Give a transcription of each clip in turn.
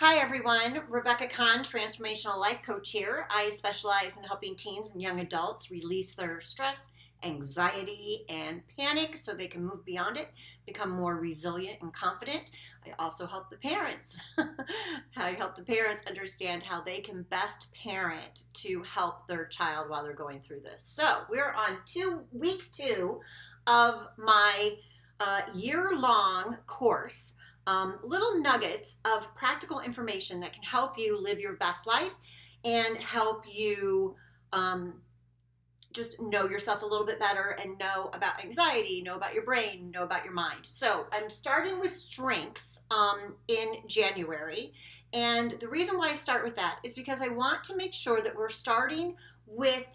Hi everyone, Rebecca Kahn, Transformational Life Coach here. I specialize in helping teens and young adults release their stress, anxiety, and panic so they can move beyond it, become more resilient and confident. I also help the parents. I help the parents understand how they can best parent to help their child while they're going through this. So we're on week two of my year-long course, little nuggets of practical information that can help you live your best life and help you just know yourself a little bit better and know about anxiety, know about your brain, know about your mind. So I'm starting with strengths in January. And the reason why I start with that is because I want to make sure that we're starting with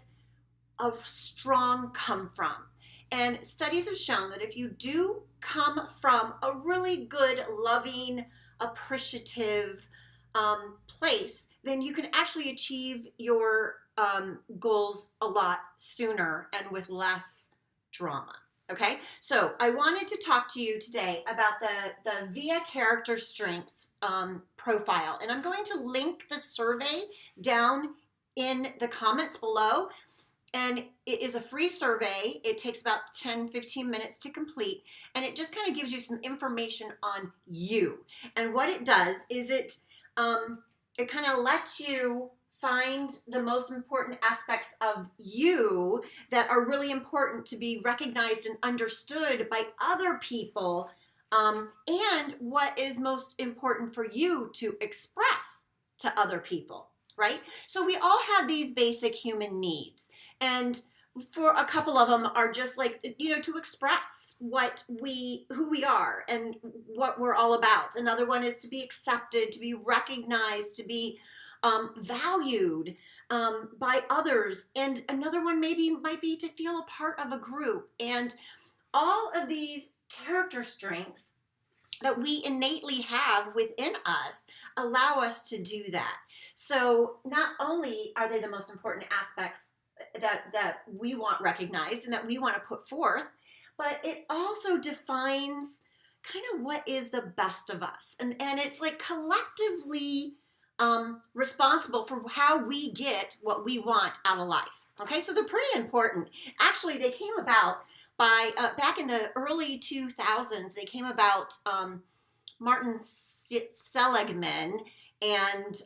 a strong come from. And studies have shown that if you do come from a really good, loving, appreciative place, then you can actually achieve your goals a lot sooner and with less drama. Okay, so I wanted to talk to you today about the VIA Character Strengths profile, and I'm going to link the survey down in the comments below. And it is a free survey. It takes about 10-15 minutes to complete, and it just kind of gives you some information on you. And what it does is it kind of lets you find the most important aspects of you that are really important to be recognized and understood by other people, and what is most important for you to express to other people, right? So we all have these basic human needs. And for a couple of them are just like, to express who we are and what we're all about. Another one is to be accepted, to be recognized, to be valued by others. And another one might be to feel a part of a group. And all of these character strengths that we innately have within us allow us to do that. So not only are they the most important aspects that we want recognized and that we want to put forth, but it also defines kind of what is the best of us. And it's like collectively responsible for how we get what we want out of life. Okay, so they're pretty important. Actually, they came about by back in the early 2000s. They came about Martin Seligman and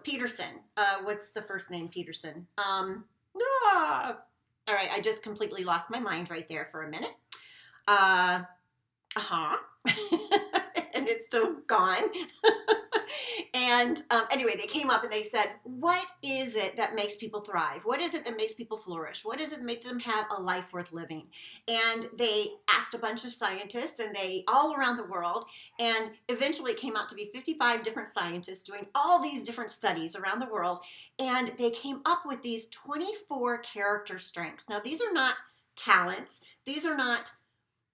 Peterson. What's the first name? Peterson. All right, I just completely lost my mind right there for a minute. And it's still gone. And anyway, they came up and they said, what is it that makes people thrive? What is it that makes people flourish? What is it that makes them have a life worth living? And they asked a bunch of scientists, and they all around the world, and eventually it came out to be 55 different scientists doing all these different studies around the world, and they came up with these 24 character strengths. Now, these are not talents. These are not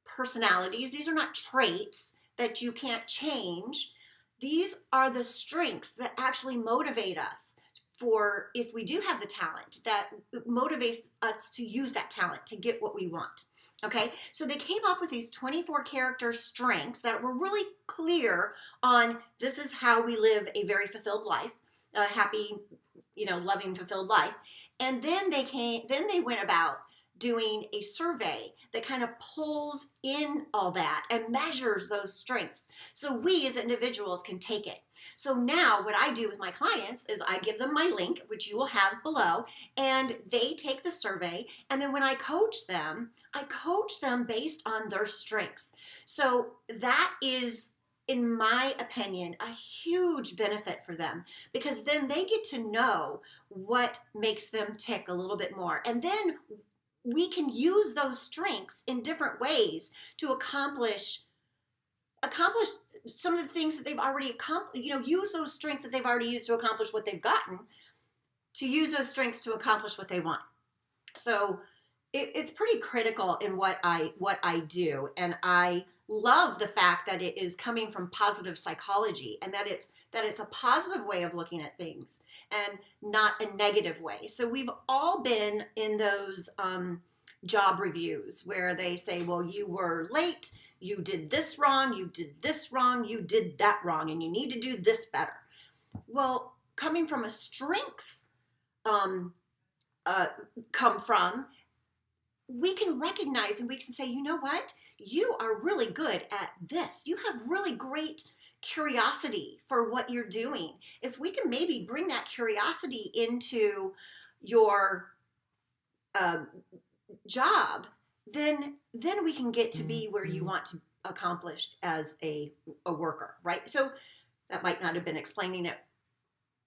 personalities. These are not traits that you can't change. These are the strengths that actually motivate us for, if we do have the talent, that motivates us to use that talent to get what we want. Okay, so they came up with these 24 character strengths that were really clear on this is how we live a very fulfilled life, a happy, loving, fulfilled life. And then they went about doing a survey that kind of pulls in all that and measures those strengths so we as individuals can take it. So now what I do with my clients is I give them my link, which you will have below, and they take the survey, and then when I coach them based on their strengths. So that is, in my opinion, a huge benefit for them, because then they get to know what makes them tick a little bit more. And then we can use those strengths in different ways to accomplish some of the things that they've already accomplished. Use those strengths that they've already used to accomplish what they've gotten, to use those strengths to accomplish what they want. So it's pretty critical in what I do, and I love the fact that it is coming from positive psychology, and that it's a positive way of looking at things and not a negative way. So we've all been in those job reviews where they say, well, you were late, you did this wrong, you did this wrong, you did that wrong, and you need to do this better. Well, coming from a strengths come from, we can recognize and we can say, you know what? You are really good at this. You have really great curiosity for what you're doing. If we can maybe bring that curiosity into your job, then we can get to be where you want to accomplish as a worker, right? So that might not have been explaining it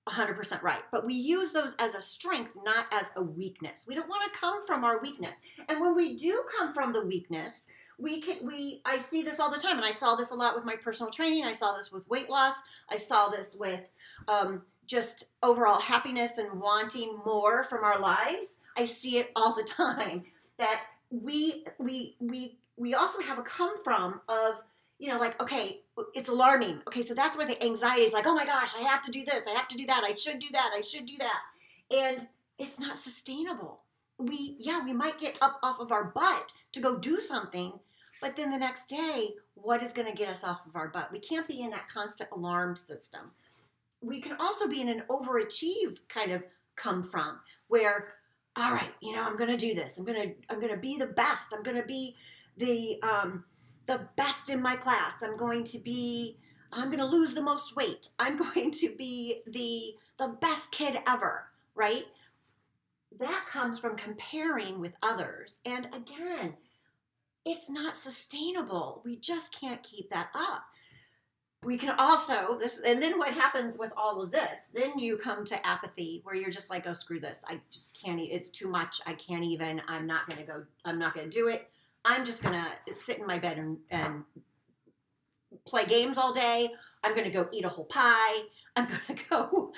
100% right, but we use those as a strength, not as a weakness. We don't want to come from our weakness. And when we do come from the weakness, I see this all the time, and I saw this a lot with my personal training. I saw this with weight loss. I saw this with just overall happiness and wanting more from our lives. I see it all the time, that we also have a come from of, you know, like, okay, it's alarming. Okay, so that's where the anxiety is like, oh my gosh, I have to do this, I have to do that, I should do that, I should do that. And it's not sustainable. We might get up off of our butt to go do something, but then the next day, what is going to get us off of our butt? We can't be in that constant alarm system. We can also be in an overachieve kind of come from, where, all right, you know, I'm going to do this. I'm going to be the best. I'm going to be the best in my class. I'm going to lose the most weight. I'm going to be the best kid ever, right? That comes from comparing with others. And again, it's not sustainable. We just can't keep that up. We can also, and then what happens with all of this, then you come to apathy, where you're just like, oh, screw this. I just can't, it's too much. I can't even, I'm not going to do it. I'm just going to sit in my bed and play games all day. I'm going to go eat a whole pie. I'm going to go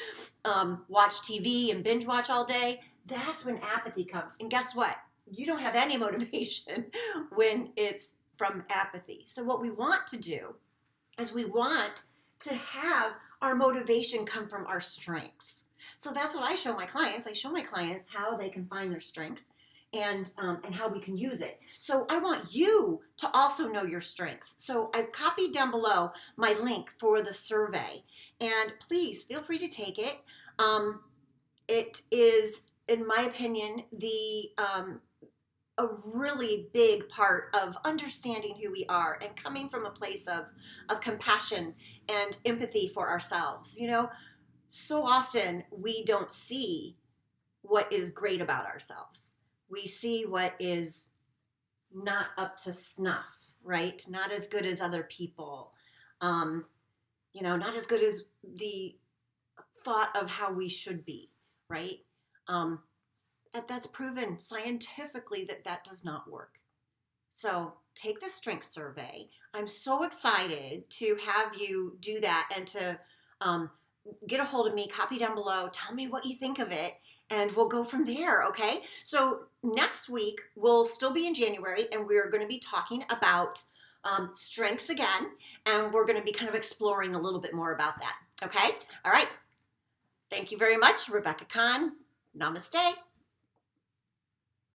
watch TV and binge watch all day. That's when apathy comes. And guess what? You don't have any motivation when it's from apathy. So what we want to do is we want to have our motivation come from our strengths. So that's what I show my clients. I show my clients how they can find their strengths and how we can use it. So I want you to also know your strengths. So I've copied down below my link for the survey, and please feel free to take it. It is, in my opinion, a really big part of understanding who we are and coming from a place of compassion and empathy for ourselves. You know, so often we don't see what is great about ourselves. We see what is not up to snuff, right? Not as good as other people. You know, not as good as the thought of how we should be, right? That's proven scientifically that does not work. So take the strength survey. I'm so excited to have you do that and to get a hold of me, copy down below, tell me what you think of it, and we'll go from there, okay? So next week, we'll still be in January, and we're going to be talking about strengths again, and we're going to be kind of exploring a little bit more about that, okay? All right. Thank you very much, Rebecca Kahn. Namaste.